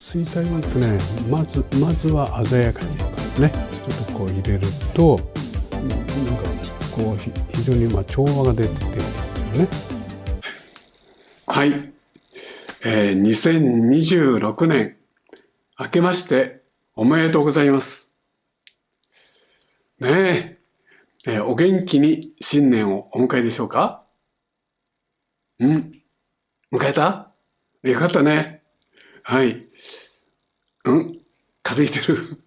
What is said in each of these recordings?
水彩はですね、まずは鮮やかにですね、ちょっとこう入れるとなんかこう非常に調和が出てるんですよね。はい、2026年明けましておめでとうございます。ねえ、お元気に新年をお迎えでしょうか？迎えた？よかったね。はい。風邪ひいてる。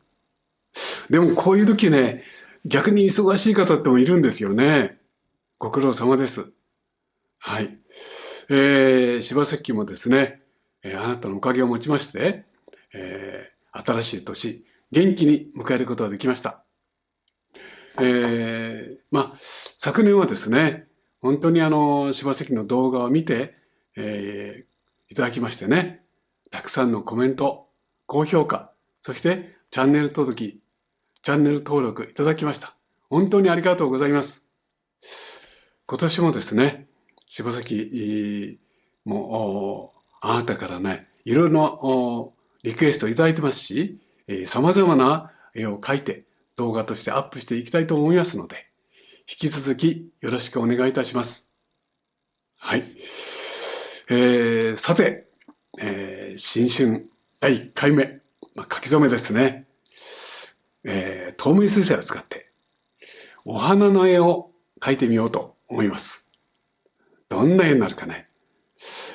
でもこういう時ね、逆に忙しい方ってもいるんですよね。ご苦労様です。はい。柴崎もですね、あなたのおかげをもちまして、新しい年、元気に迎えることができました。昨年はですね、本当に柴崎の動画を見て、いただきましてね、たくさんのコメント、高評価、そしてチャンネル登録いただきました。本当にありがとうございます。今年もですね、柴崎もあなたからね、いろいろなリクエストいただいてますし、様々な絵を描いて動画としてアップしていきたいと思いますので、引き続きよろしくお願いいたします。はい。さて、新春第1回目、書き初めですね。透明水彩を使ってお花の絵を描いてみようと思います。どんな絵になるかね。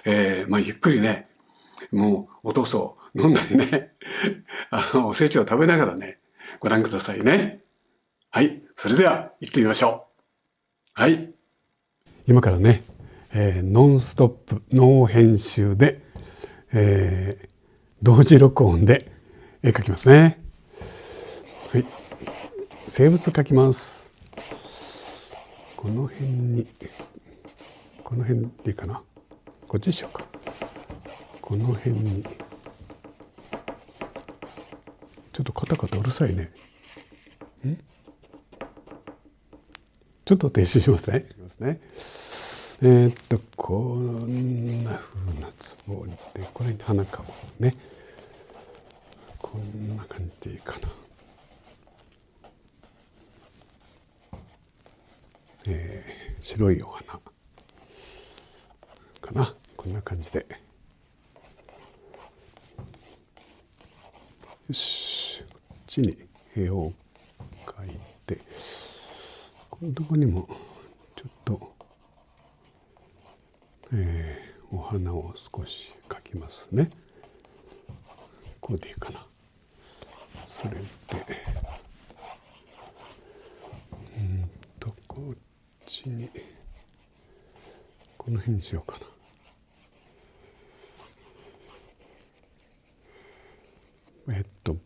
ゆっくりね、もうお豆腐を飲んだりね、おせちを食べながらね、ご覧くださいね。はい、それでは行ってみましょう。はい。今からね、ノンストップ、ノー編集で、同時録音で絵描きますね。はい。生物描きます。この辺でいいかな。こっちでしょうか。この辺に。ちょっとカタカタうるさいね。ちょっと停止しますね。こんな風なつぼりで、これに花かもね。こんな感じでいいかな。白いお花かな。こんな感じで。よし、こっちに絵を描いて、このとこにもちょっと、お花を少し描きますね。こうでいいかな。それでこっちにこの辺にしようかな。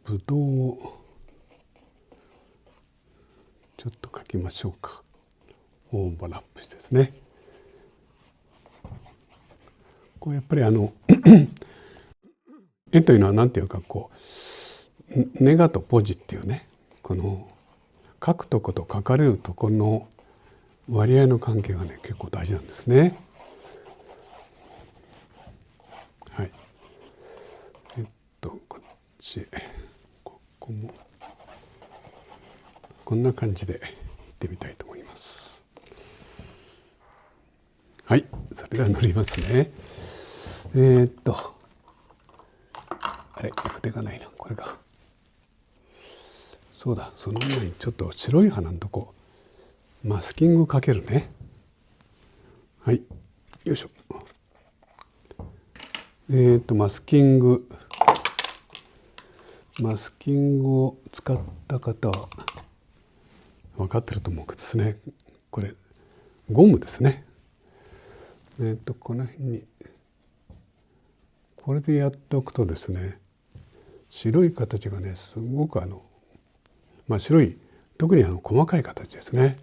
ぶどうをちょっと描きましょうか。オーバーラップしてですね。こうやっぱり絵というのは何ていうかこうネガとポジっていうね、この描くとこと描かれるとこの割合の関係がね結構大事なんですね。はい。こっちここもこんな感じでいってみたいと思います。はい、それでは塗りますね。あれ、筆がないな、これが。そうだ、その前にちょっと白い花のとこマスキングかけるね。はい、よいしょ。マスキングを使った方は分かってると思うけどですね、これゴムですね。この辺にこれでやっておくとですね、白い形がねすごく白い、特に細かい形ですね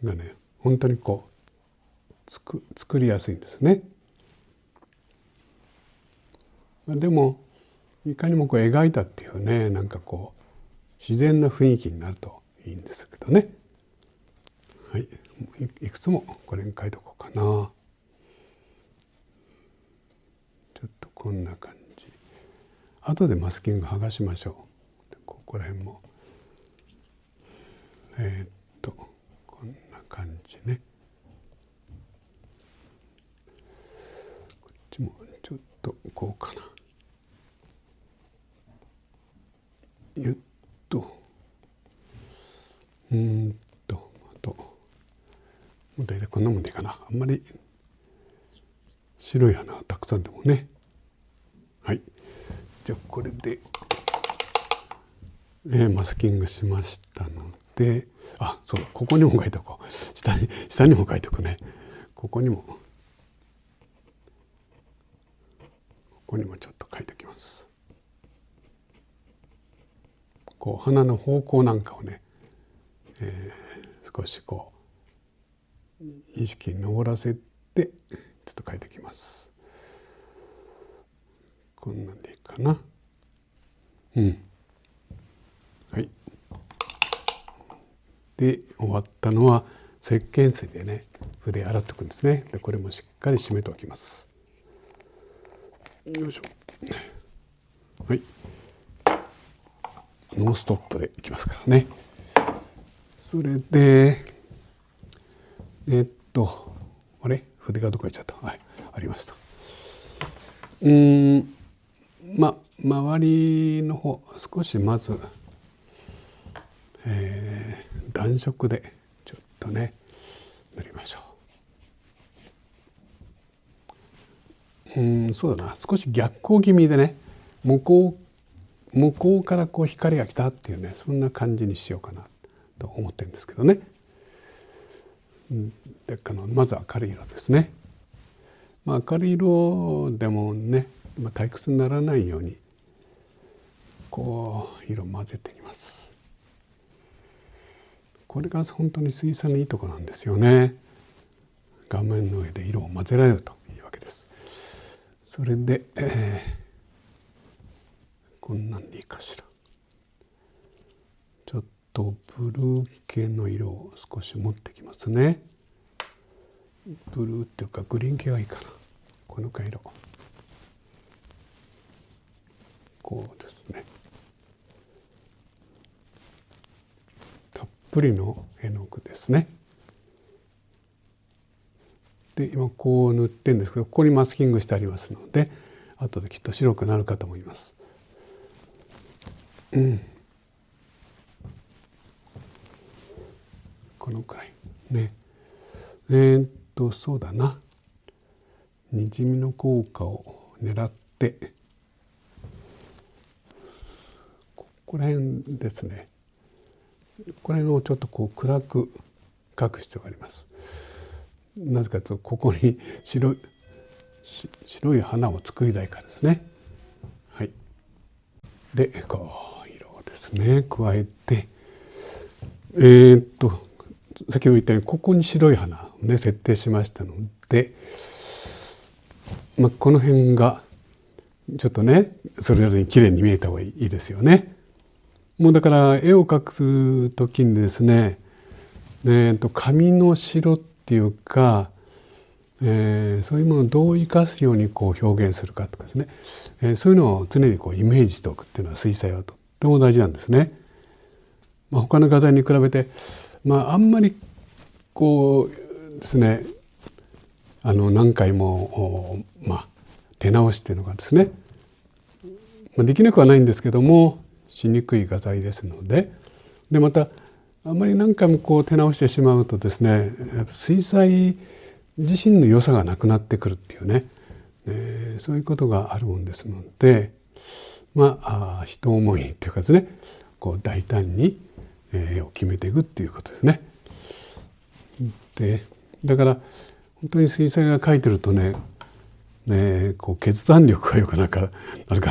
がね本当にこう作りやすいんですね。でもいかにもこう描いたっていうね、なんかこう自然な雰囲気になるといいんですけどね。はい、いくつもこれに書いておこうかな。ちょっとこんな感じ。後でマスキング剥がしましょう。ここら辺もこんな感じね。こっちもちょっとこうかな。ゆっとあともう大体こんなもんでいいかな。あんまり白い花はたくさんでもね。はい。じゃあこれで、マスキングしましたので、そう、ここにも書いておこう。下にも書いておくね。ここにもちょっと書いておきます。こう花の方向なんかをね、少しこう意識に上らせてちょっと書いておきます。こんなんでいいかな。はい。で終わったのは石鹸水でね筆洗っておくんですね。でこれもしっかり締めておきます。よいしょ。はい。ノンストップでいきますからね。それであれ筆がどこ行っちゃった。はい、ありました。周りの方少しまず、暖色でちょっとね塗りましょう。そうだな、少し逆光気味でね、向こうからこう光が来たっていうね、そんな感じにしようかなと思ってるんですけどね。でまず明るい色ですね。明るい色でもね、退屈にならないようにこう色混ぜていきます。これが本当に水彩のいいところなんですよね。画面の上で色を混ぜられるというわけです。それで、こんなんでいいかしら。ちょっとブルー系の色を少し持ってきますね。ブルーっていうかグリーン系がいいかな。この色こうですね。たっぷりの絵の具ですね。で今こう塗ってるんですけど、ここにマスキングしてありますので後できっと白くなるかと思います。このくらいね。そうだな、にじみの効果を狙ってここら辺ですね。これをちょっとこう暗く描く必要があります。なぜかというとここに白い花を作りたいからですね。はい。でこう色をですね加えて、先ほど言ったようにここに白い花をね設定しましたので、この辺がちょっとねそれなりに綺麗に見えた方がいいですよね。もうだから絵を描く時にですね、紙の白っていうか、そういうものをどう生かすようにこう表現するかとかですね、そういうのを常にこうイメージしておくっていうのは水彩はとっても大事なんですね。他の画材に比べて、あんまりこうですね何回も手直しっていうのがですね、できなくはないんですけどもしにくい画材ですので、またあんまり何回もこう手直してしまうとですね、水彩自身の良さがなくなってくるっていうね、そういうことがあるもんですので、人思いっていうかですね、こう大胆に絵を決めていくっていうことですね。でだから本当に水彩画描いてるとね、こう決断力がよくなるか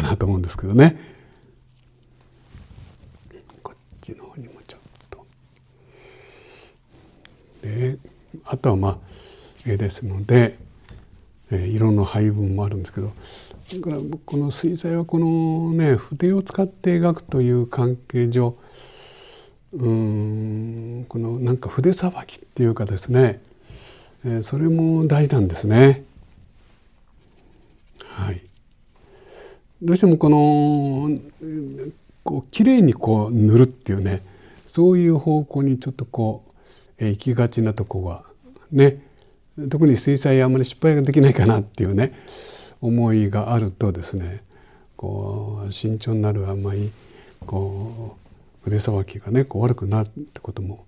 なと思うんですけどね。こっちの方にもちょっと。であとは絵ですので、色の配分もあるんですけど、だからこの水彩はこのね筆を使って描くという関係上、このなんか筆さばきっていうかですね、それも大事なんですね。はい。どうしてもきれいに塗るっていうね、そういう方向にちょっと行きがちなとこがね、特に水彩あんまり失敗ができないかなっていうね思いがあるとですね、慎重になるあんまり筆さばきがね悪くなるってことも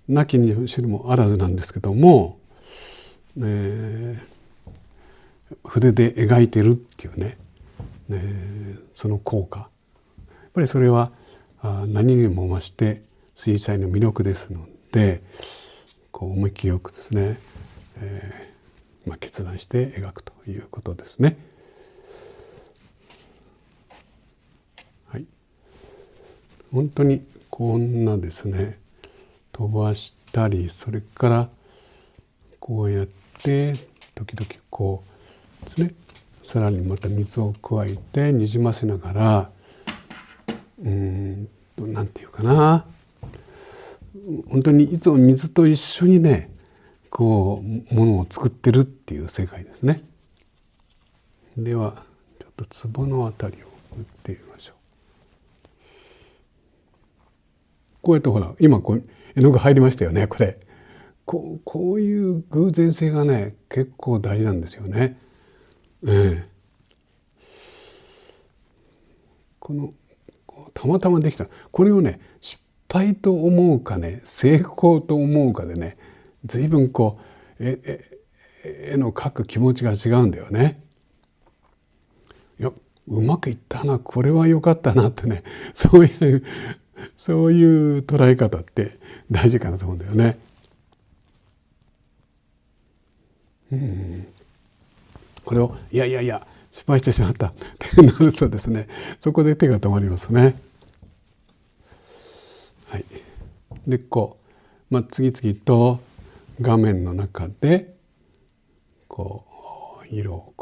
なきにしもあらずなんですけども、筆で描いてるっていうね、その効果、やっぱりそれは何にも増して水彩の魅力ですので、思い切りよくですね、決断して描くということですね。はい、本当にこんなですね飛ばしたり、それからこうやって時々ですね、さらにまた水を加えてにじませながら、なんていうかな、本当にいつも水と一緒にねものを作ってるっていう世界ですね。ではちょっとツボのあたりを打ってみましょう。こうやってほら今絵の具入りましたよね。これこういう偶然性がね結構大事なんですよね。たまたまできたこれをね、失敗と思うかね成功と思うかでね、随分絵の描く気持ちが違うんだよね。いやうまくいったな、これは良かったなってね、そういう捉え方って大事かなと思うんだよね。これをいや失敗してしまったってなるとですね、そこで手が止まりますね。はい、で次々と画面の中で色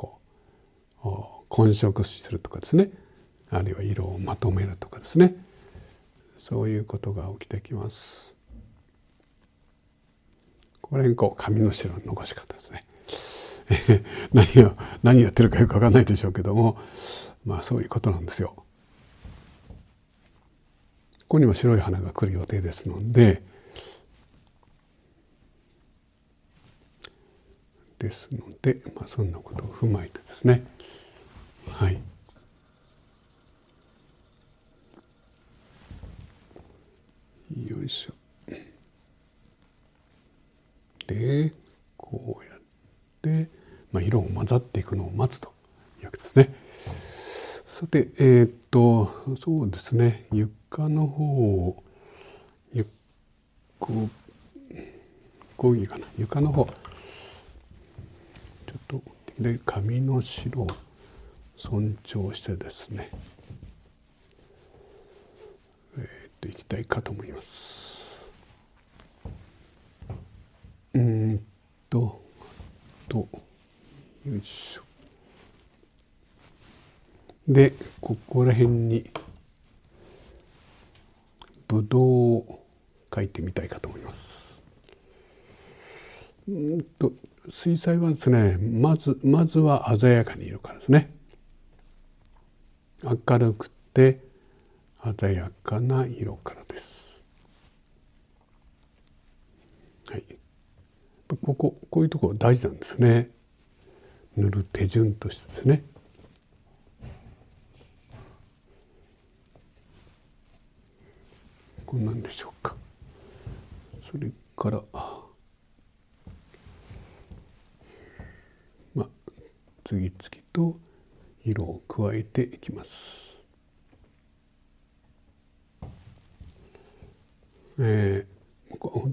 を混色するとかですね、あるいは色をまとめるとかですね、そういうことが起きてきます。これが紙の白の残し方ですね。何やってるかよく分かんないでしょうけども、そういうことなんですよ。ここにも白い花が来る予定ですので、そんなことを踏まえてですね、はい。よいしょ。でこうやって、色を混ざっていくのを待つというわけですね。さてそうですね、床の方をこういうかな、床の方ちょっとで紙の白を尊重してですね、いきたいかと思います。よいしょ。でここら辺にぶどうを描いてみたいかと思います。水彩はですね、まずは鮮やかに色からですね。明るくて鮮やかな色からです。はい、こういうところ大事なんですね。塗る手順としてですね。こんなんでしょうか。それから次々と色を加えていきます。本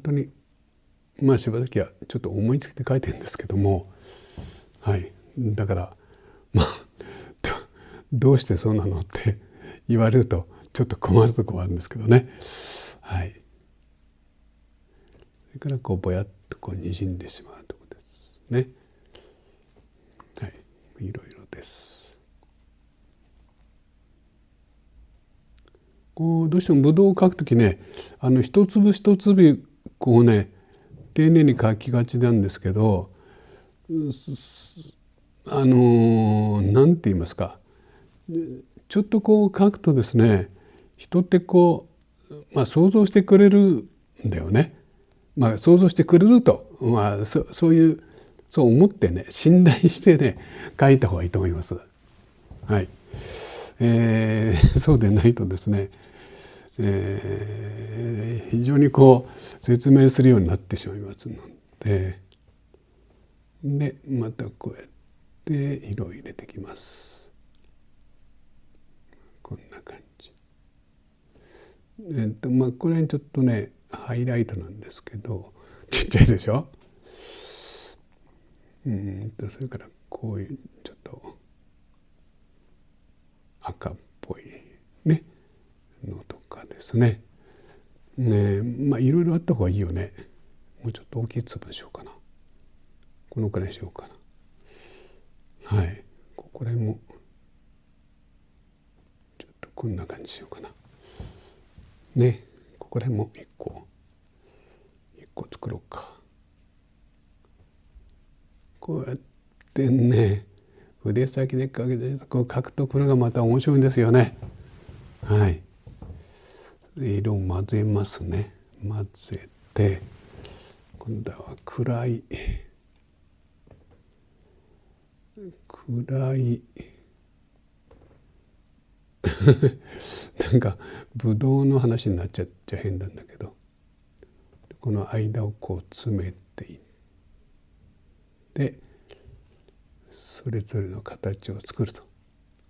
当に柴崎はちょっと思いつきで書いてるんですけども、はい、だからどうしてそうなのって言われるとちょっと困るところはあるんですけどね。はい。それからぼやっとにじんでしまうところですね。はい、いろいろです。どうしてもぶどうを描くときね、一粒一粒丁寧に描きがちなんですけど、なんて言いますか、ちょっとこう書くとですね、人ってこう、想像してくれるんだよね。想像してくれると、そういう、そう思ってね、信頼してね、書いた方がいいと思います。はい。そうでないとですね、非常にこう説明するようになってしまいますので、またこうやって色を入れてきます。こんな感じ。これちょっとねハイライトなんですけど、ちっちゃいでしょ。それからこういうちょっと赤っぽいねのとかですね。いろいろあった方がいいよね。もうちょっと大きい粒にしようかな。このくらいにしようかな。はい。これもちょっとこんな感じにしようかな。ね、ここら辺も一個作ろうか。こうやってね、筆先でこう書くところがまた面白いんですよね。はい。色を混ぜますね。混ぜて、今度は暗いなんかブドウの話になっちゃ変なんだけど、この間をこう詰めていってそれぞれの形を作ると、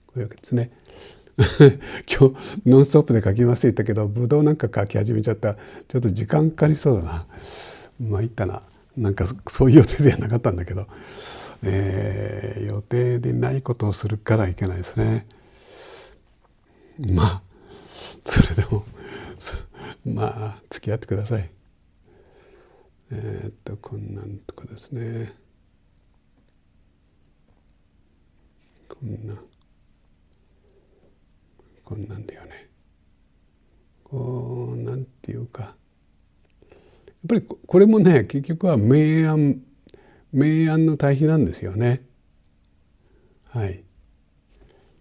こういうわけですね。今日ノンストップで書きますって言ったけど、ブドウなんか書き始めちゃったらちょっと時間かかりそうだな。いったな。なんかそういう予定ではなかったんだけど、予定でないことをするからいけないですね。それでも付き合ってください。こんなんとかですね。こんなんだよね。こうなんていうか、やっぱりこれもね、結局は明暗の対比なんですよね。はい。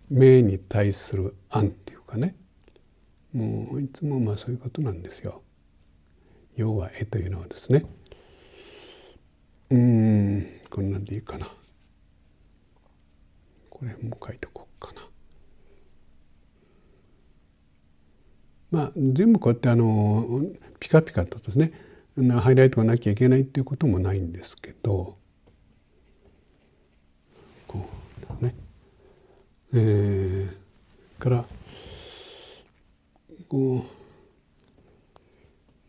明に対する暗っていうかね、もういつもそういうことなんですよ。要は絵というのはですね。こんなんでいいかな。これも書いておこうかな。全部こうやってピカピカとですね、ハイライトがなきゃいけないっていうこともないんですけど、こうね、からこ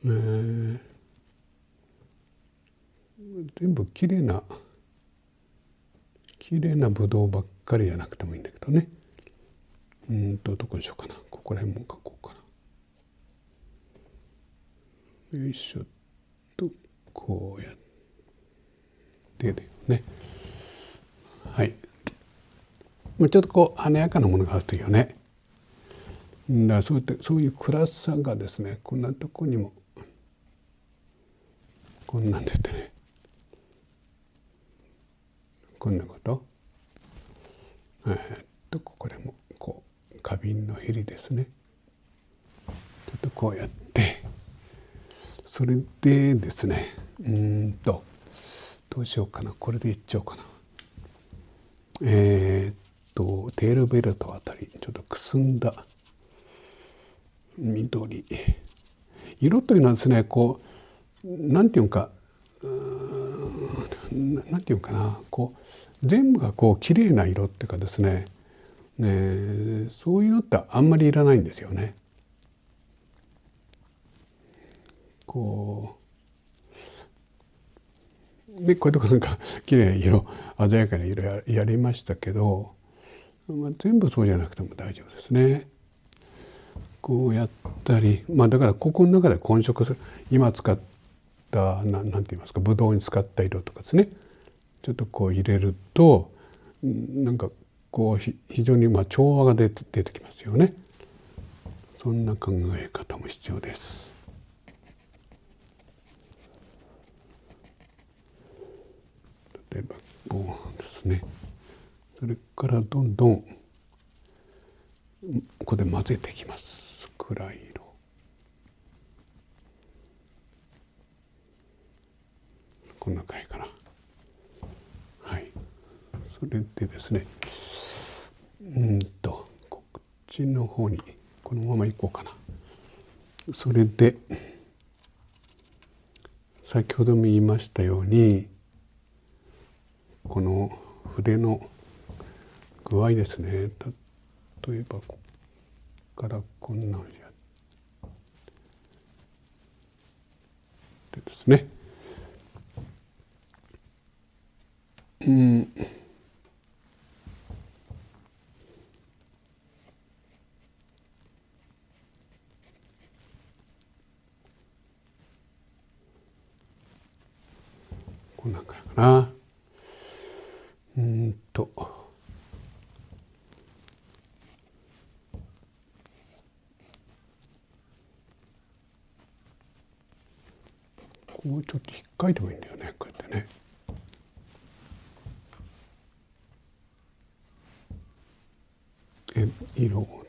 う、全部きれいなブドウばっかりじゃなくてもいいんだけどね。どこにしようかな。ここら辺も書こうかな。よいしょと、こうやってね。はい。ちょっとこう華やかなものがあるというね。だからそういう暗さがですね、こんなとこにもこんなん出てね、こんなこと。これもこう花瓶のへりですね。ちょっとこうやって、それでですね、どうしようかな。これでいっちゃおうかな。テールベルトあたりちょっとくすんだ緑、色というのはですね、こうなんていうかなんていうかな、こう全部がこう綺麗な色っていうかですね、そういうのってあんまりいらないんですよね。こうこういうとこなんか綺麗な色、鮮やかな色やりましたけど、全部そうじゃなくても大丈夫ですね。こうやったり、だからここの中で混色する、今使ったなんて言いますか、ブドウに使った色とかですね、ちょっとこう入れるとなんかこう非常に調和が出てきますよね。そんな考え方も必要です。例えばこうですね。それからどんどんここで混ぜていきます。暗い色。こんな感じかな。はい。それでですね、こっちの方にこのままいこうかな。それで先ほども言いましたように、この筆の具合ですね。例えばここからこんなふうにやってですね、こんなんかな。こうちょっと引っかいてもいいんだよね、こうやってね。色を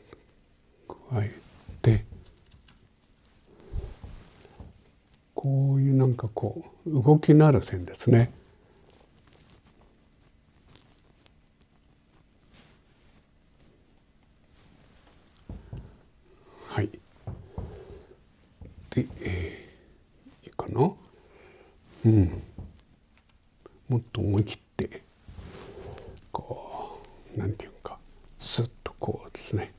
加えて、こういうなんかこう動きのある線ですね。はい。で、いいかな。もっと思い切ってこうなんていうか、スッとこうですね、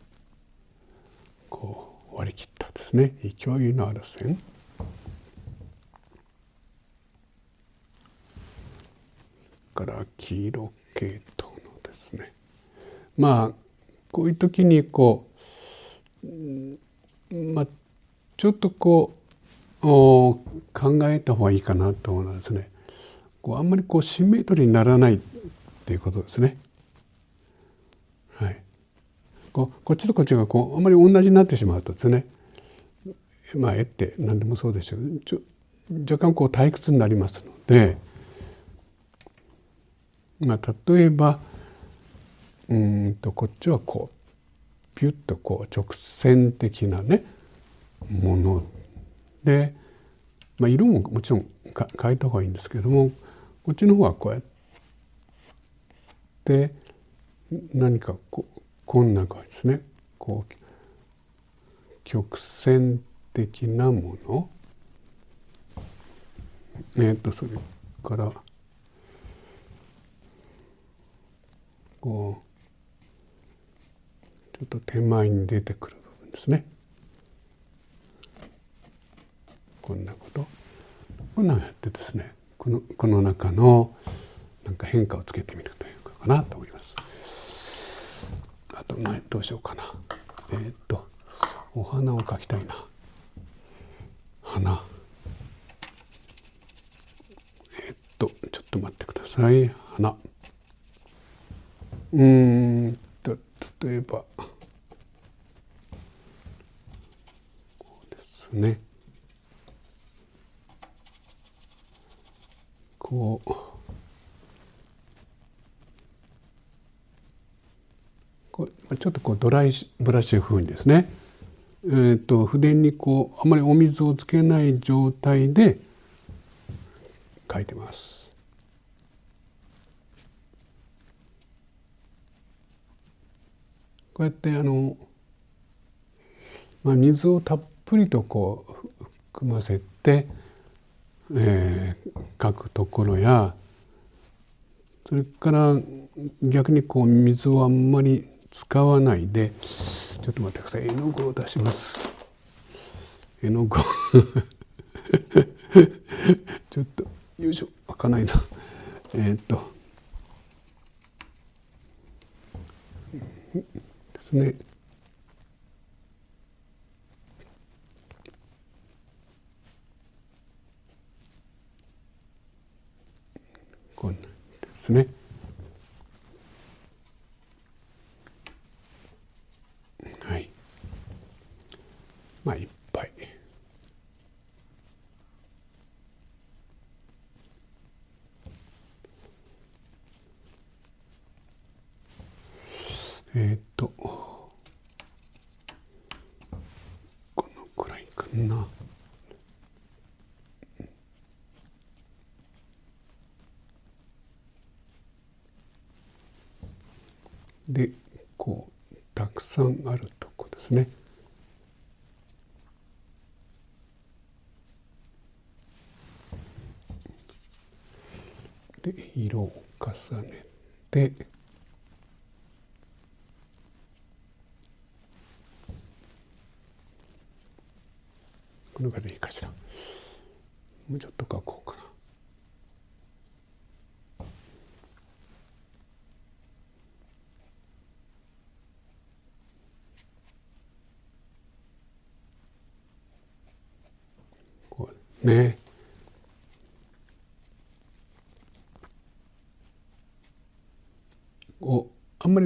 こう割り切ったですね、勢いのある線から黄色系統のですね、まあこういう時にこう、ちょっとこう考えた方がいいかなと思うのはですね、あんまりこうシンメトリーにならないっていうことですね。はい。こっちとこっちがあんまり同じになってしまうとですね、絵って何でもそうですけど、若干退屈になりますので、例えばこっちはピュッと直線的なねもので、色ももちろん変えた方がいいんですけども、こっちの方はこうやって何かこんな感じですね、曲線的なもの、それからちょっと手前に出てくる部分ですね。こんなことこんなのやってですね、この中のなんか変化をつけてみるというかなと思います。あとどうしようかな。お花を描きたいな。花。ちょっと待ってください。花。例えばこうですね。ちょっとドライブラシ風にですね、筆にあまりお水をつけない状態で描いてます。こうやって水をたっぷりと含ませて、描くところや、それから逆に水をあんまり使わないで、ちょっと待ってください、絵の具を出します。絵の具ちょっとよいしょ、開かないな。ですね。こんなんですね。はい。いっぱい。な。でこうたくさんあるとこですね。で色を重ねてこのぐらいでいいかしら。もうちょっと描こうかな。こうね。あんま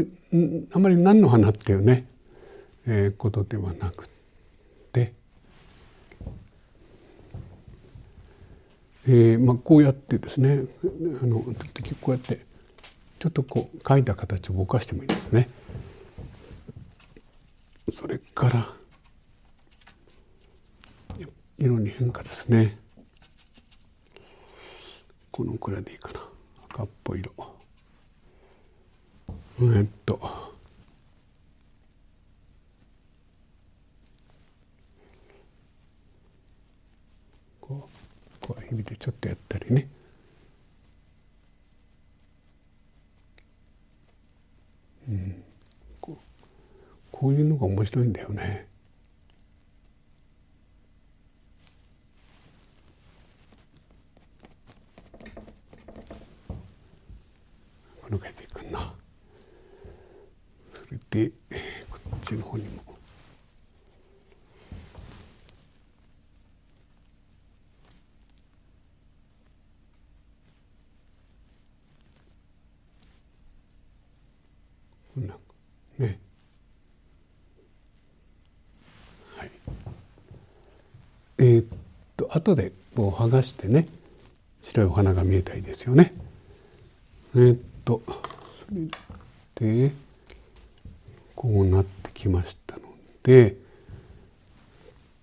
り何の花っていうね、ことではなくて、こうやってですね、こうやってちょっとこう描いた形を動かしてもいいですね。それから色に変化ですね。このくらいでいいかな。赤っぽい色。こう指でちょっとやったりね。こういうのが面白いんだよね。このぐらいでいいかな。それでこっちの方にも。こんなね。はい。後でこう剥がしてね、白いお花が見えたらいいですよね。それでこうなってきましたので、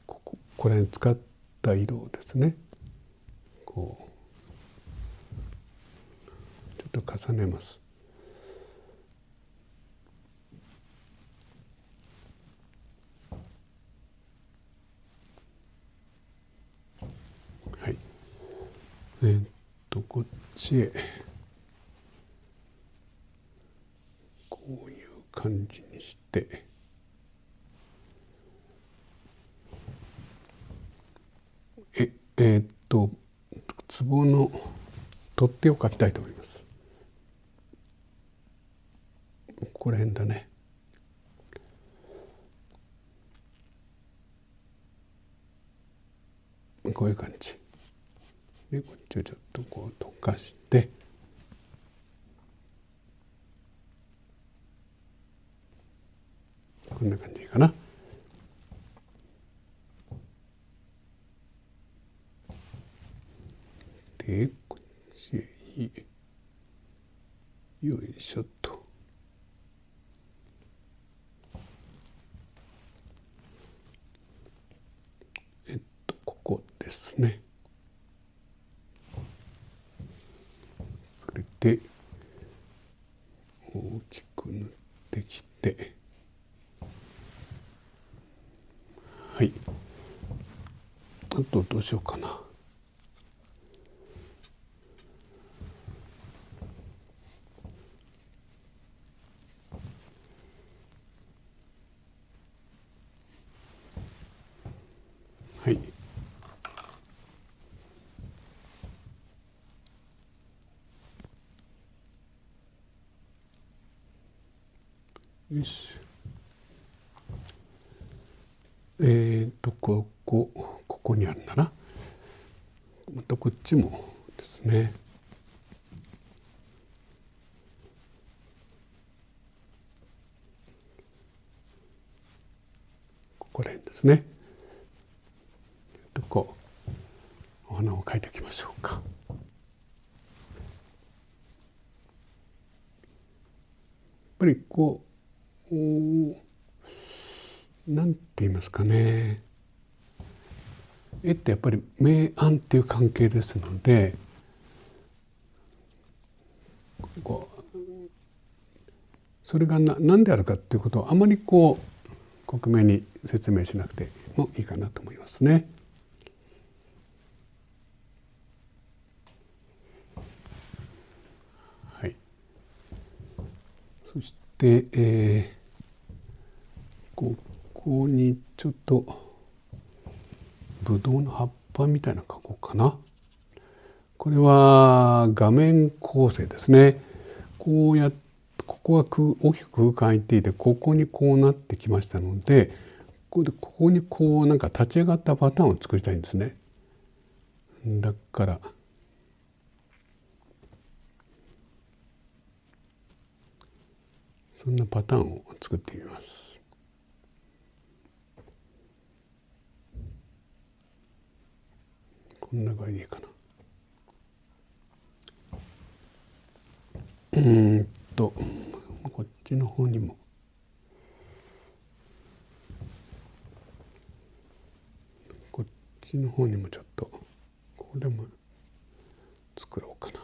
これに使った色をですね、こうちょっと重ねます。はい。こっちへこういう感じにして、壺の取っ手を描きたいと思います。ここら辺だね。こういう感じで、こっちをちょっとこう溶かして、こんな感じかな。でこっちへよいしょと。ここですね。それで大きく塗ってきて、はい。あとどうしようかな。はい。よし。ここにあるんだな。またこっちもですね。ここら辺ですね。こうお花を描いていきましょうか。やっぱりこうなんて言いますかね。絵ってやっぱり明暗っていう関係ですので、それが何であるかっていうことをあまり克明に説明しなくてもいいかなと思いますね。はい。そして、ここにちょっとブドウの葉っぱみたいなの描こうかな。これは画面構成ですね。ここは大きく空間いっていて、ここにこうなってきましたので、ここになんか立ち上がったパターンを作りたいんですね。だからそんなパターンを作ってみます。こんな感じでいいかな。こっちの方にもちょっとこれも作ろうかな。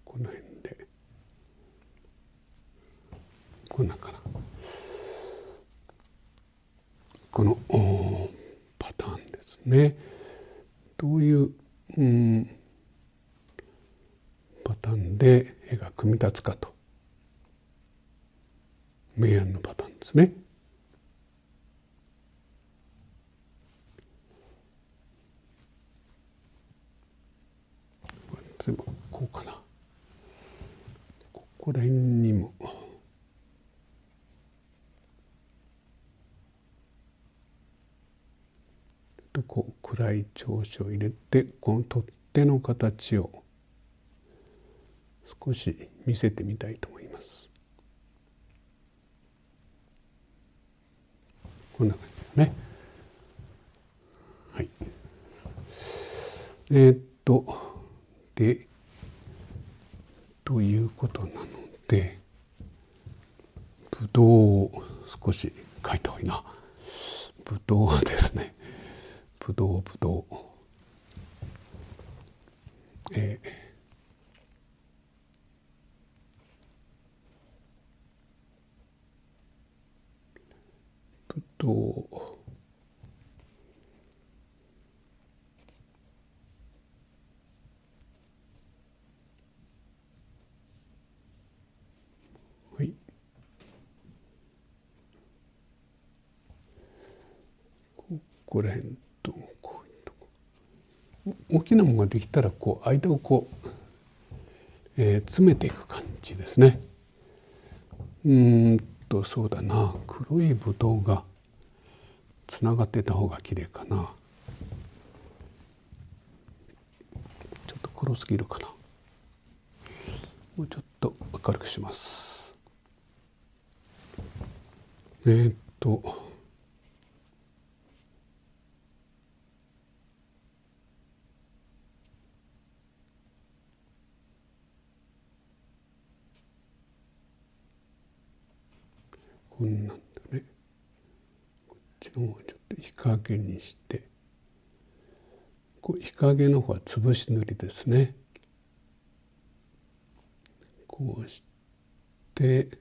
この辺でこんなかな。このパターンですね。どういう、パターンで絵が組み立つかと。明暗のパターンですね。例えばこうかな。ここら辺にも暗い調子を入れて、この取っ手の形を少し見せてみたいと思います。こんな感じですね。はい。でということなので、ぶどうを少し描いた方がいいな。ぶどうですね。ぶどう。ぶどう。はい。ここら辺とこういうとこ。大きなものができたら間を詰めていく感じですね。そうだな。黒いぶどうがつながってた方が綺麗かな。ちょっと黒すぎるかな。もうちょっと明るくします。こんなんだね。こっちの方をちょっと日陰にして、日陰の方は潰し塗りですね。こうして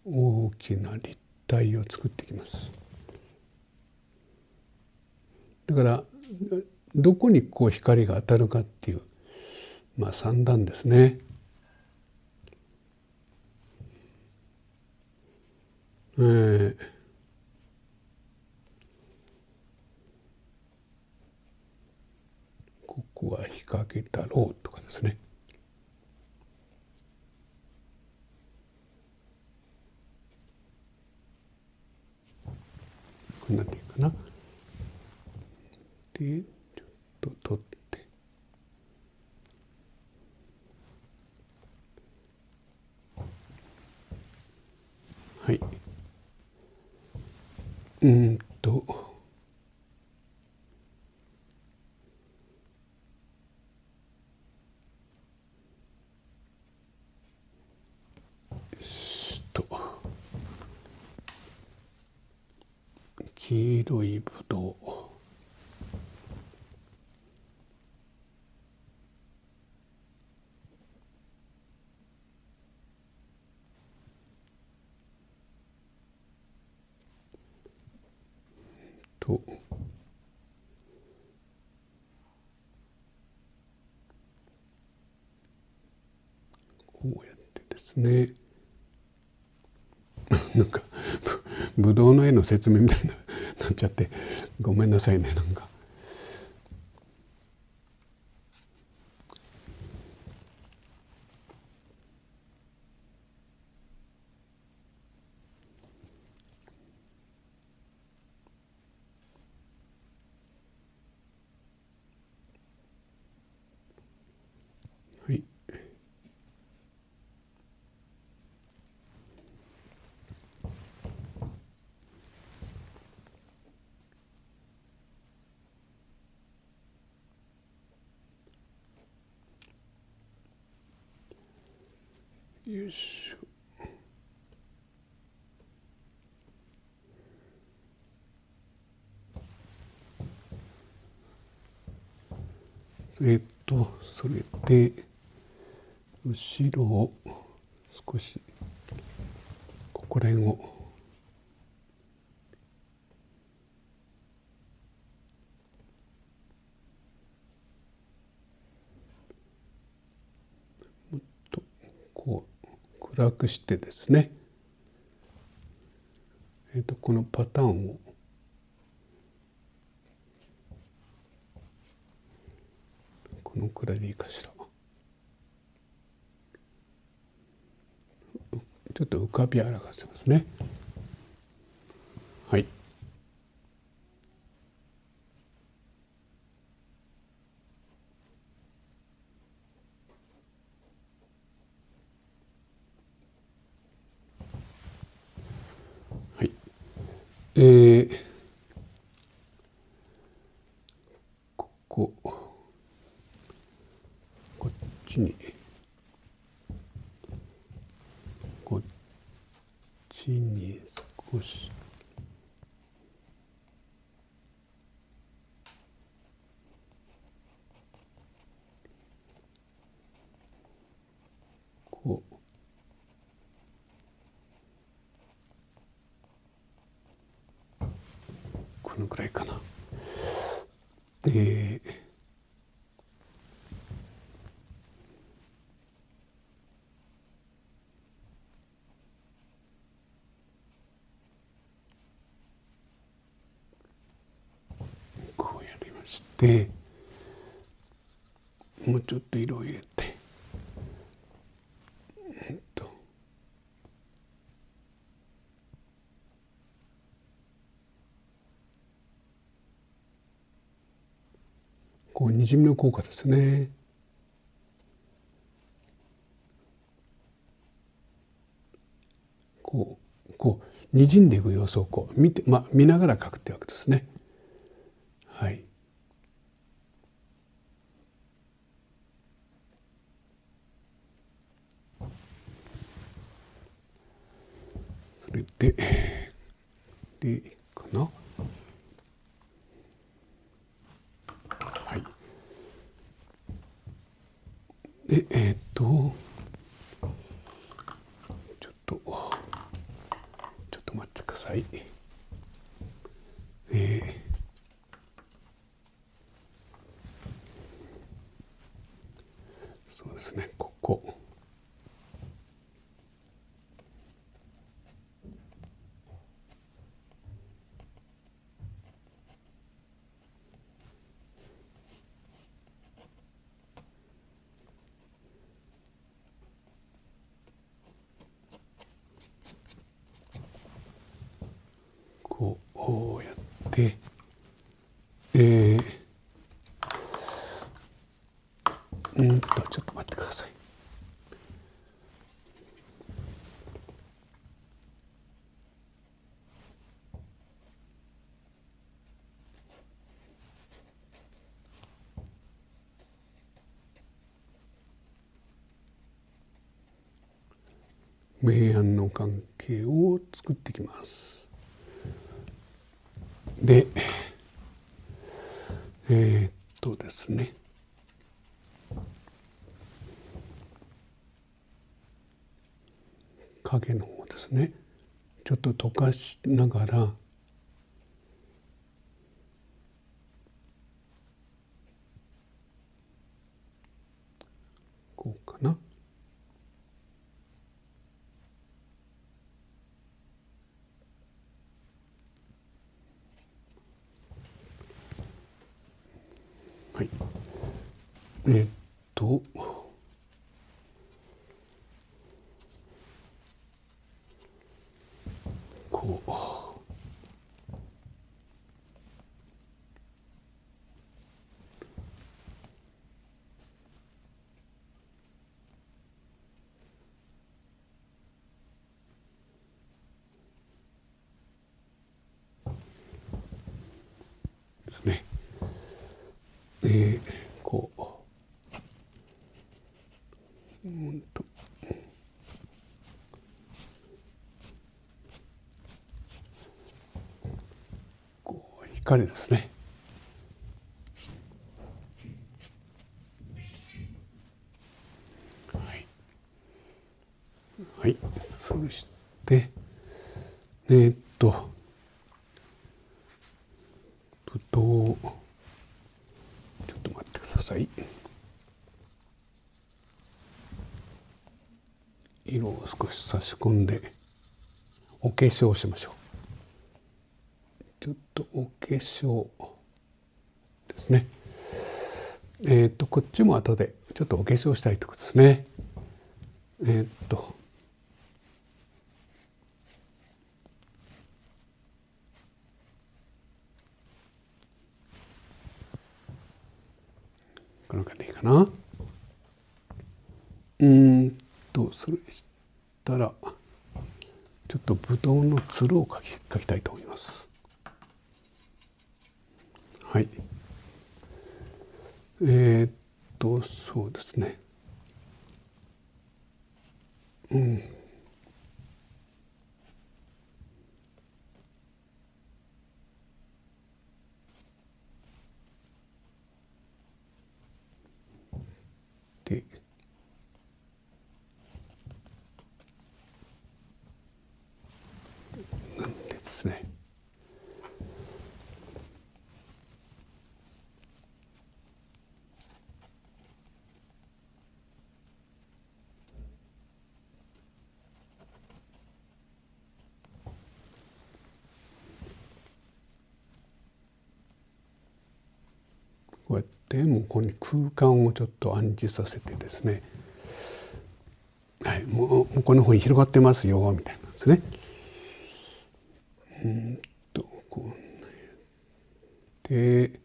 大きな立体を作っていきます。だからどこに光が当たるかっていう、三段ですね。ここは日陰だろうとかですね。こんなんでいいかな。でちょっと取って、はい。よし。黄色いぶどう。とこうやってですねなんかぶどうの絵の説明みたいになっちゃってごめんなさいね。なんかはい。よいしょ。それで後ろを少しここら辺をもっとこう暗くしてですね、このパターンをこのくらいでいいかしら。ちょっと浮かび上がらせますね。はい。はい。こっちにこっちに少しこのくらいかな。こうやりまして、もうちょっと色を入れて、こうにじみの効果ですね。こうにじんでいく様子をこう見ながら描くってわけですね。はい。それでかな。はい。でちょっと待ってください。そうですね、ここ。こうやってちょっと待ってください。明暗の関係を作ってきます。で、ですね、影の方ですね、ちょっと溶かしながらこうかな。はい。こうですね。こうこう光ですね。はい、はい、そしてぶどう、ちょっと待ってください。色を少し差し込んでお化粧をしましょう。ちょっとお化粧ですね。こっちも後でちょっとお化粧したいということですね。この感じでいいかな。それしたらちょっとぶどうのつるを描きたいと思います。はい。そうですね。で、なんでですね。こうやって向こうに空間をちょっと暗示させてですね、はい、もう向こうの方に広がってますよみたいなんですね。こうで、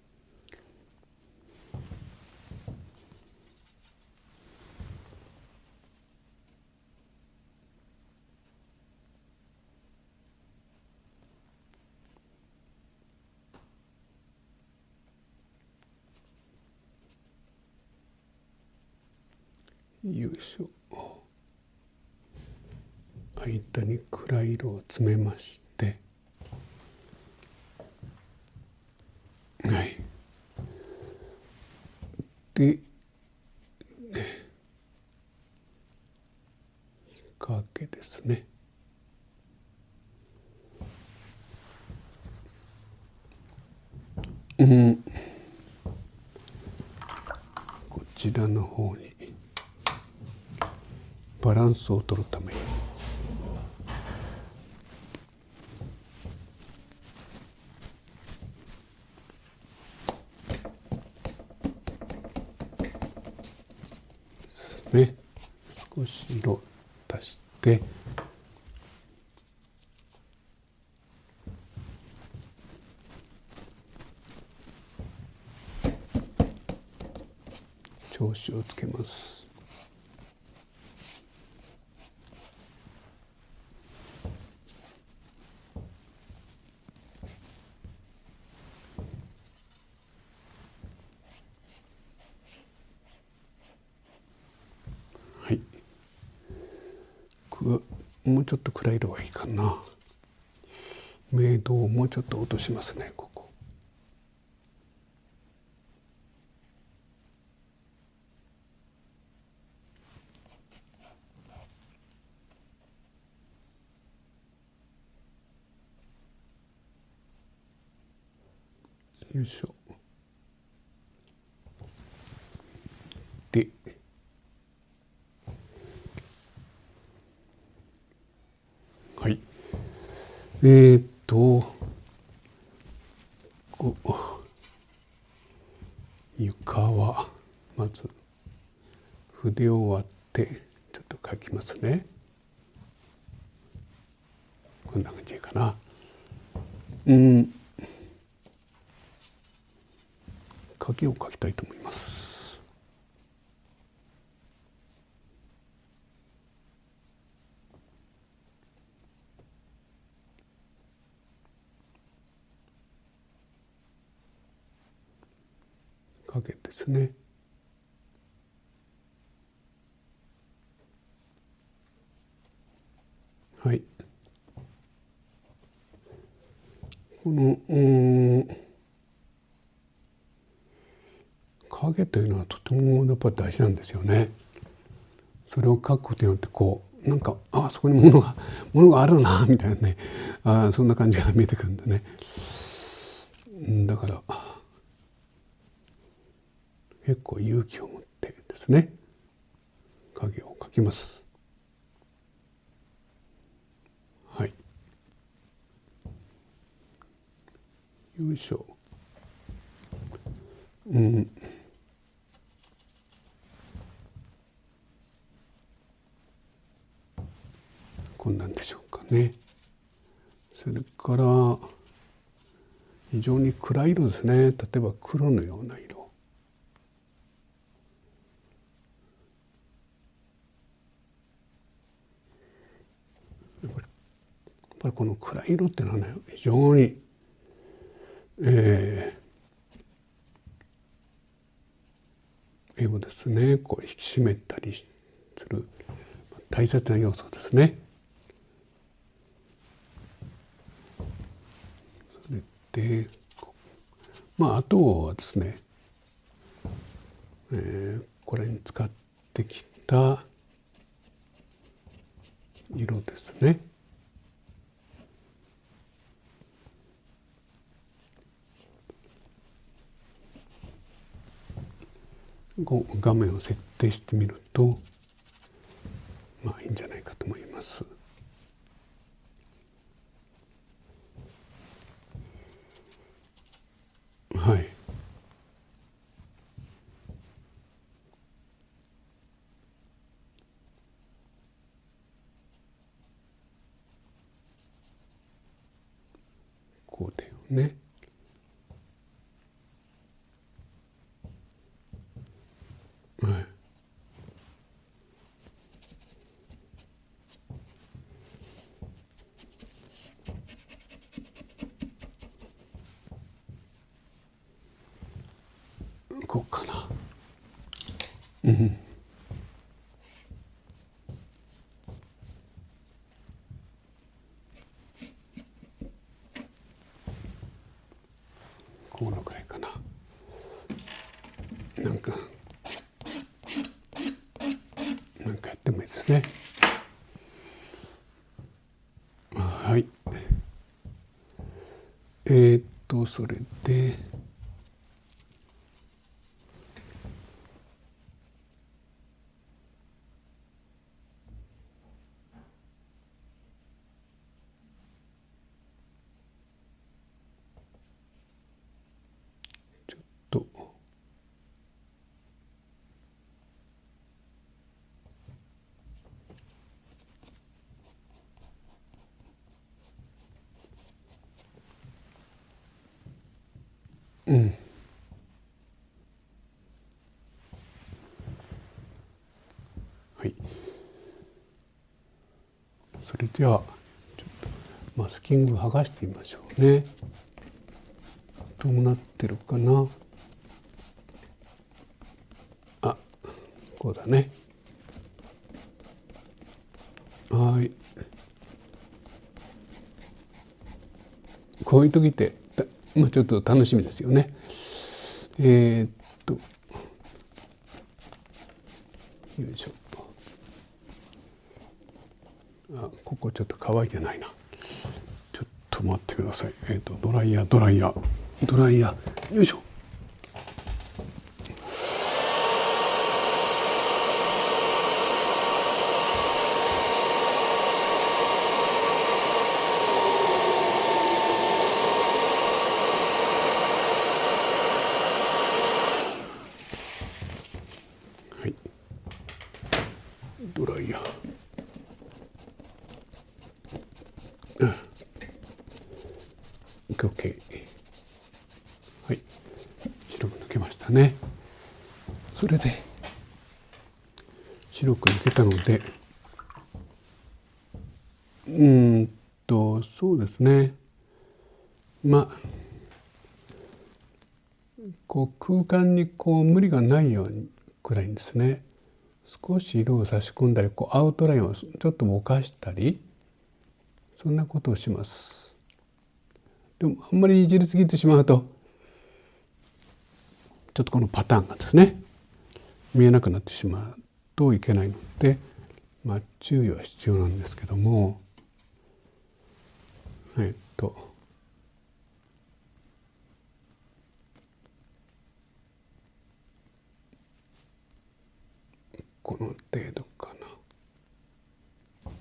よいしょ。間に暗い色を詰めまして、はい。で、かけですね。こちらの方にバランスを取るためにですね、少し色を足して調子をつけます。はい。もうちょっと暗い色がいいかな。明度をもうちょっと落としますね、ここ。よいしょ。で、はい。床はまず筆を割ってちょっと描きますね。こんな感じかな。影を描きたいと思います。影ですね。はい。この影というのはとてもやっぱり大事なんですよね。それを描くことによってこうなんかそこに物があるなみたいなね、そんな感じが見えてくるんでね。だから結構勇気を持ってですね影を描きます。はい。よいしょ。こんなんでしょうかね。それから非常に暗い色ですね。例えば黒のような色。やっぱりこの暗い色っていうのはね、非常に、絵をですねこう引き締めたりする大切な要素ですね。それであとはですね、これに使ってきた色ですね。画面を設定してみるといいんじゃないかと思います。はい。こうだよね。はい。こうかな。このくらいかな。なんかやってもいいですね。はい。それでちょっとはい。それではちょっとマスキング剥がしてみましょうね。どうなってるかな。こうだね。はい。置いときて、ちょっと楽しみですよね。よいしょ。ここちょっと乾いてないな。ちょっと待ってください。ドライヤー、よいしょ。はい。ドライヤー。OK。はい。白く抜けましたね。それで白く抜けたので、そうですね。こう空間にこう無理がないようにくらいにですね、少し色を差し込んだり、アウトラインをちょっとぼかしたり、そんなことをします。でもあんまりいじりすぎてしまうと、ちょっとこのパターンがですね、見えなくなってしまうといけないので、注意は必要なんですけども、この程度かな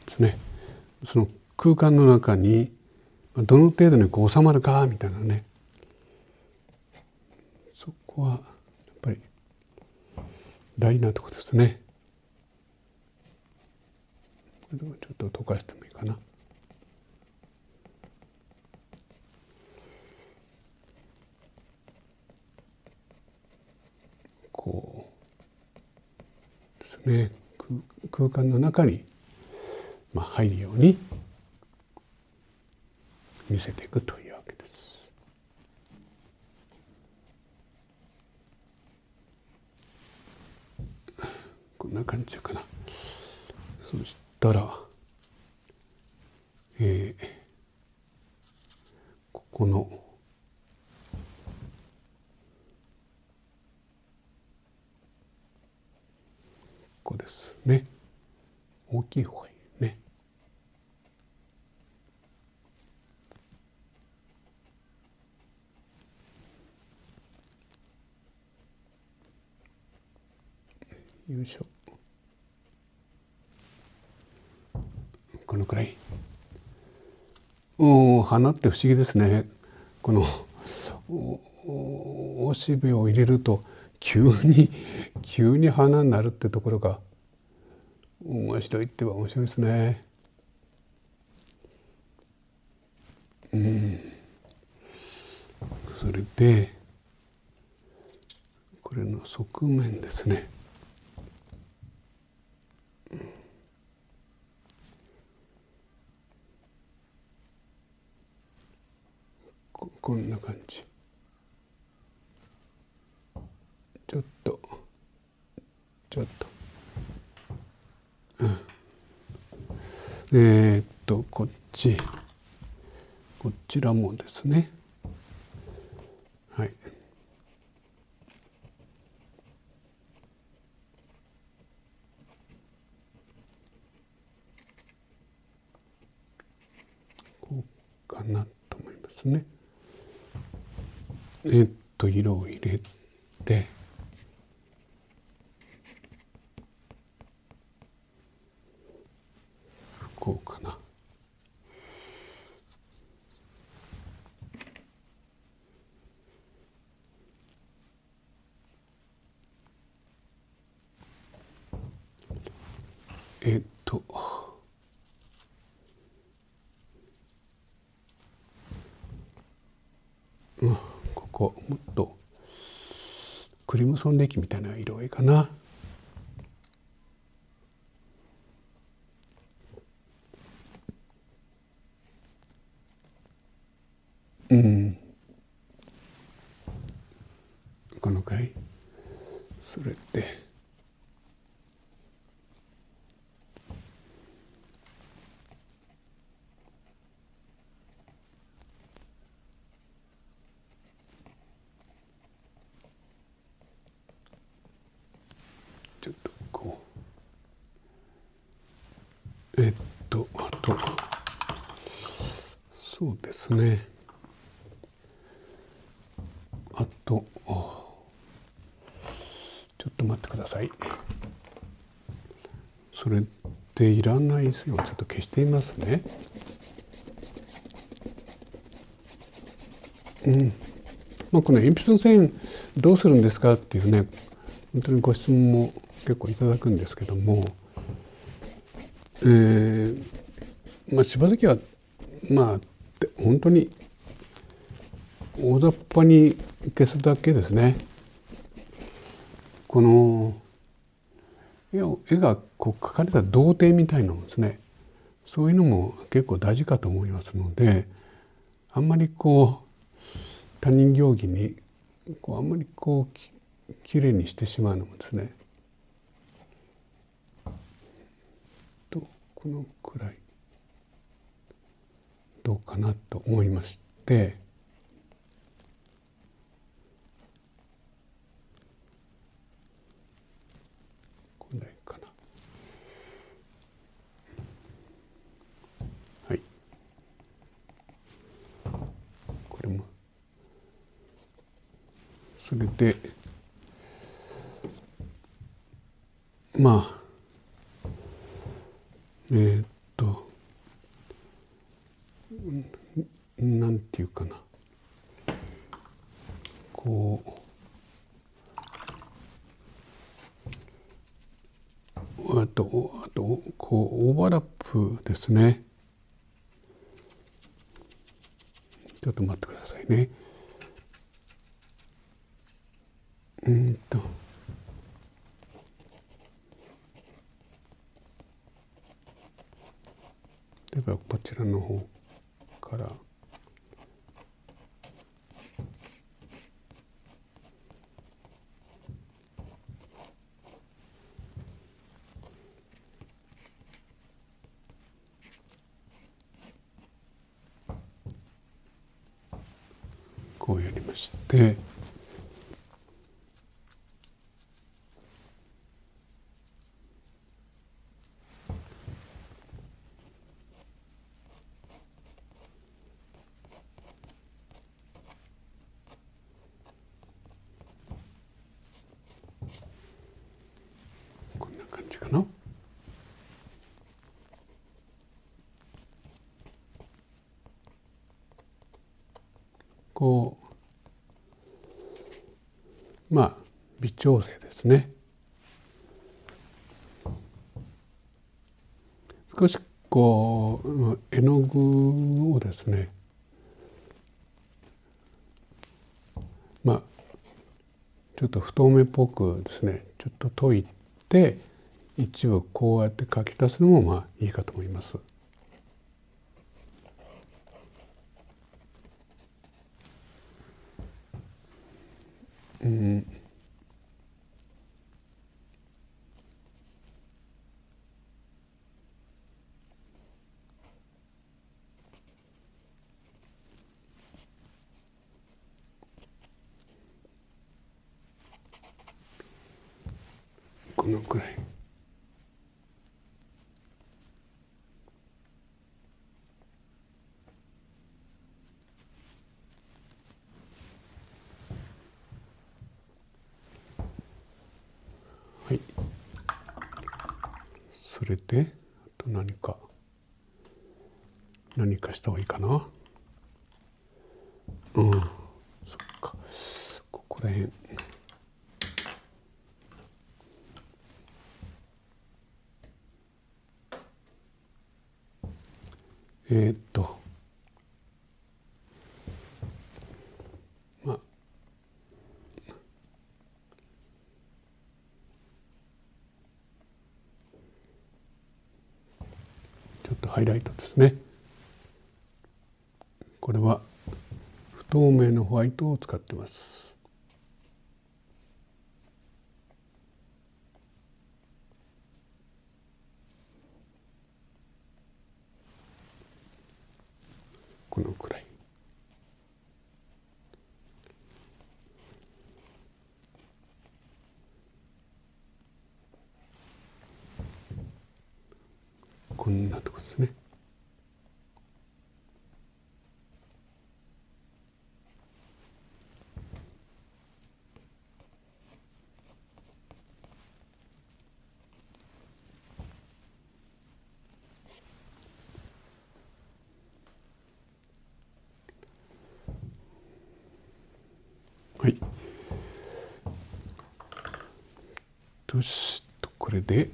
ですね。その空間の中にどの程度に収まるかみたいなね、そこはやっぱり大事なところですね。ちょっと溶かしてもいいかな。こうですね、空間の中に入るように見せていくというわけです。こんな感じかな。そしたら、ここのここですね。大きい方がいいね。よいしょ。このくらい。花って不思議ですね。このおしべを入れると急に花になるってところが面白いっては面白いですね。それでこれの側面ですね。こんな感じ。ちょっと、こちらもですね。はい。こうかなと思いますね。色を入れて、こうかな。ここもっとクリムソンレキみたいな色がいいかな。このくらい。それでちょっとこあとそうですね、あとちょっと待ってください。それでいらない線をちょっと消してみますね。この鉛筆の線どうするんですかっていうね、本当にご質問も結構いただくんですけども、柴崎は本当に大雑把に消すだけですね。この絵がこう描かれた童貞みたいなもんですね。そういうのも結構大事かと思いますので、あんまりこう他人行儀にあんまりきれいにしてしまうのもですね、このくらいどうかなと思いまして、これかな。はい、これもそれでなんていうかな、あとオーバーラップですね。ちょっと待ってくださいね。例えばこちらの方からこうやりまして、こんな感じかな。微調整ですね。少し絵の具をですね、ちょっと不透明っぽくですね、ちょっと溶いて一部こうやって描き足すのもいいかと思います。このくらい。はい。それであと何かした方がいいかな。そっか。ここら辺。ちょっとハイライトですね。これは不透明のホワイトを使ってます。このくらい。こんなとこですね。はい。これで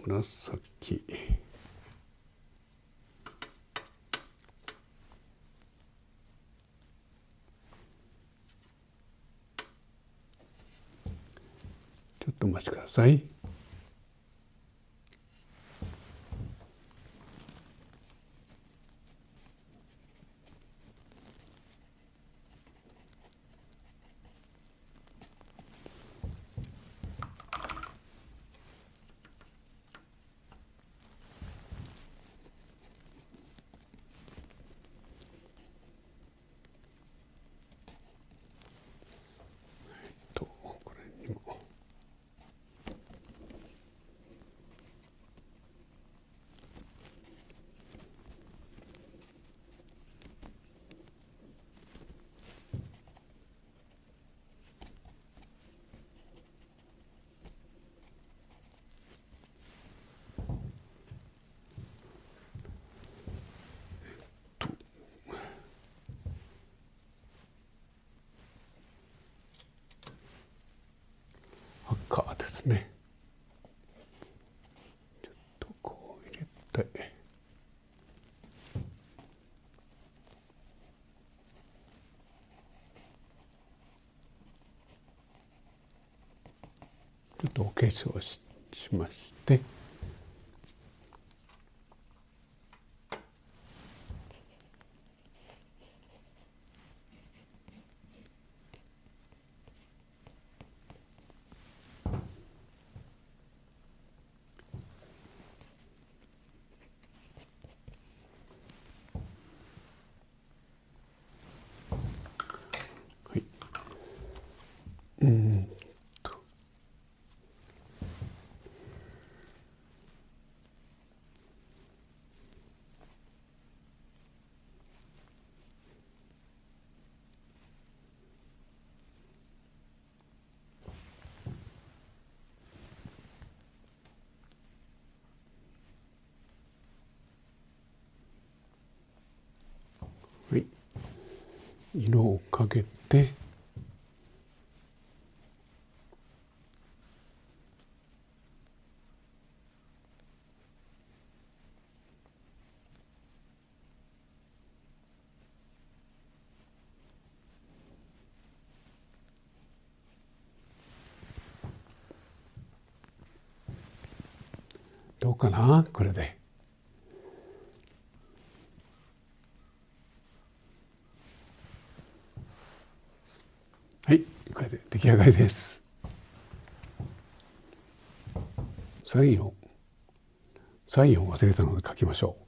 紫。ちょっとお待ちください。これにも。赤ですね。ちょっとこう入れて。ちょっとお化粧しまして。はい。はい。色をかけて。どうかな、これで。はい、これで出来上がりです。サインを忘れたので書きましょう。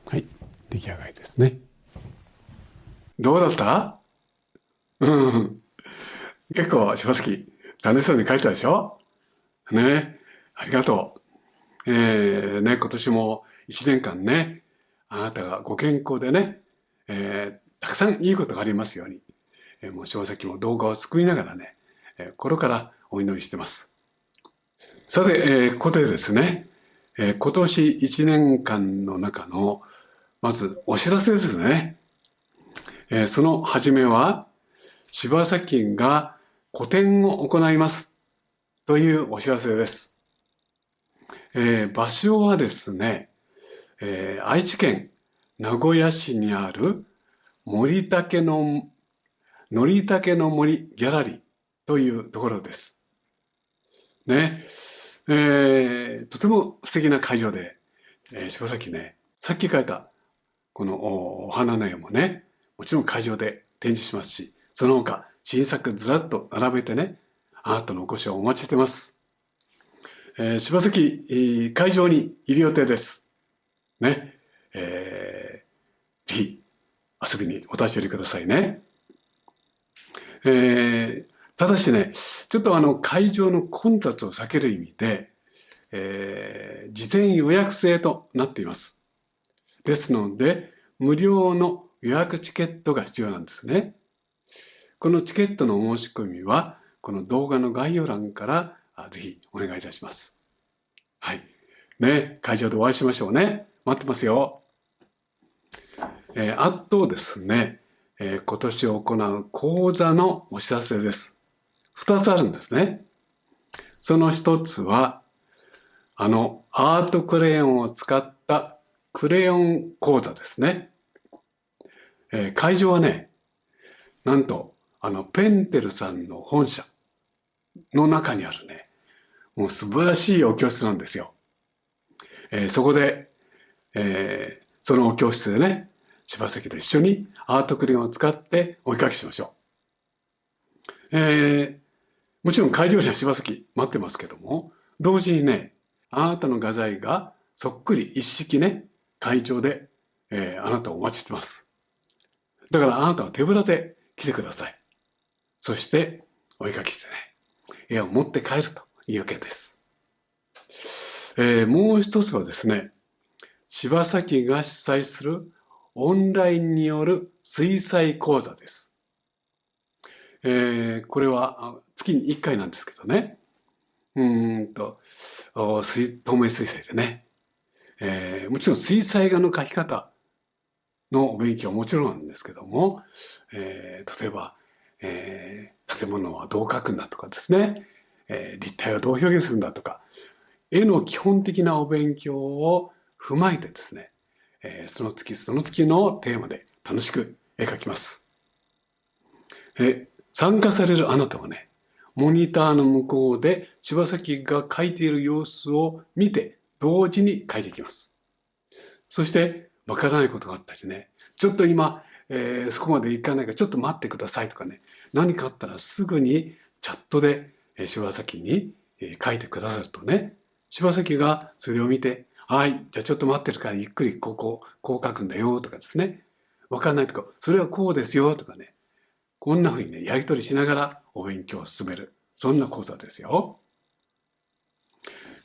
はい、出来上がりですね。どうだった？うん。結構、柴崎、楽しそうに書いたでしょ？ね。ありがとう。今年も一年間ね、あなたがご健康でね、たくさんいいことがありますように、もう柴崎も動画を作りながらね、心からお祈りしてます。さて、ここでですね、今年一年間の中の、まずお知らせですね。その初めは、柴崎が個展を行いますというお知らせです。場所はですね、愛知県名古屋市にある森竹の森ギャラリーというところです。ね。とても素敵な会場で、柴崎ね、さっき描いたこのお花の絵もね、もちろん会場で展示しますし、その他新作ずらっと並べてね、あなたのお越しをお待ちしてます。柴崎、会場にいる予定です。ね。ぜひ遊びにお立ち寄りくださいね。ただしね、ちょっと会場の混雑を避ける意味で、事前予約制となっています。ですので、無料の予約チケットが必要なんですね。このチケットの申し込みは、この動画の概要欄からぜひお願いいたします。はい。ね、会場でお会いしましょうね。待ってますよ。あとですね、今年行う講座のお知らせです。2つあるんですね。その1つは、アートクレヨンを使ったクレヨン講座ですね。会場はね、なんと、ペンテルさんの本社の中にあるね、もう素晴らしいお教室なんですよ。そこで、そのお教室でね、柴崎と一緒にアートクレヨンを使ってお絵かきしましょう。もちろん会場には柴崎待ってますけども、同時にね、あなたの画材がそっくり一式ね、会場で、あなたをお待ちしてます。だからあなたは手ぶらで来てください。そしてお絵かきしてね、絵を持って帰るというわけです。もう一つはですね、柴崎が主催するオンラインによる水彩講座です。これは月に1回なんですけどね。透明水彩でね。もちろん水彩画の描き方のお勉強はもちろんなんですけども、例えば、建物はどう描くんだとかですね、立体をどう表現するんだとか、絵の基本的なお勉強を踏まえてですね、その月その月のテーマで楽しく絵描きます。参加されるあなたはね、モニターの向こうで柴崎が描いている様子を見て同時に描いていきます。そしてわからないことがあったりね、ちょっと今、そこまでいかないからちょっと待ってくださいとかね、何かあったらすぐにチャットで柴崎に書いてくださるとね、柴崎がそれを見て、はい、じゃあちょっと待ってるからゆっくりこう書くんだよとかですね、わかんないとか、それはこうですよとかね、こんな風にね、やり取りしながらお勉強を進める。そんな講座ですよ。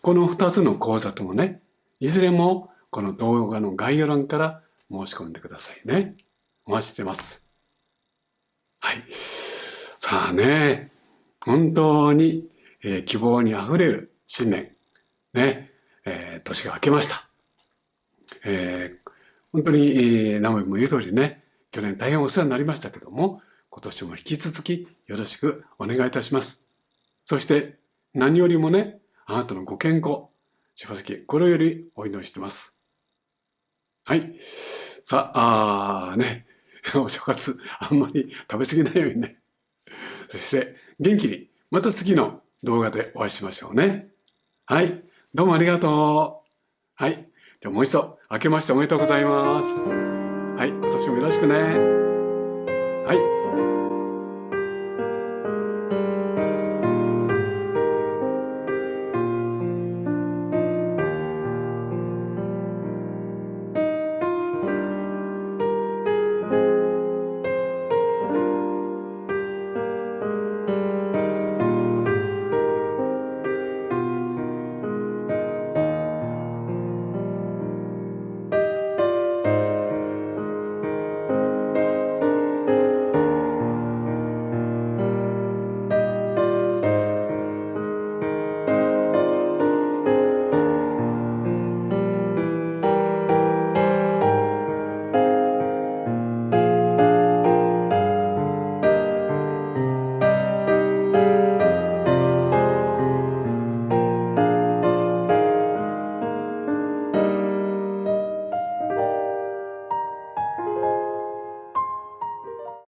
この2つの講座ともね、いずれもこの動画の概要欄から申し込んでくださいね。お待ちしてます。はい。さあね、本当に、希望にあふれる新年、ね、年が明けました。本当に、何度も言う通りね、去年大変お世話になりましたけども、今年も引き続きよろしくお願いいたします。そして何よりもね、あなたのご健康、柴崎、これよりお祈りしてます。はい。さあ、ね、お正月、あんまり食べ過ぎないようにね。そして元気に、また次の動画でお会いしましょうね。はい。どうもありがとう。はい。じゃあもう一度、明けましておめでとうございます。はい。今年もよろしくね。はい。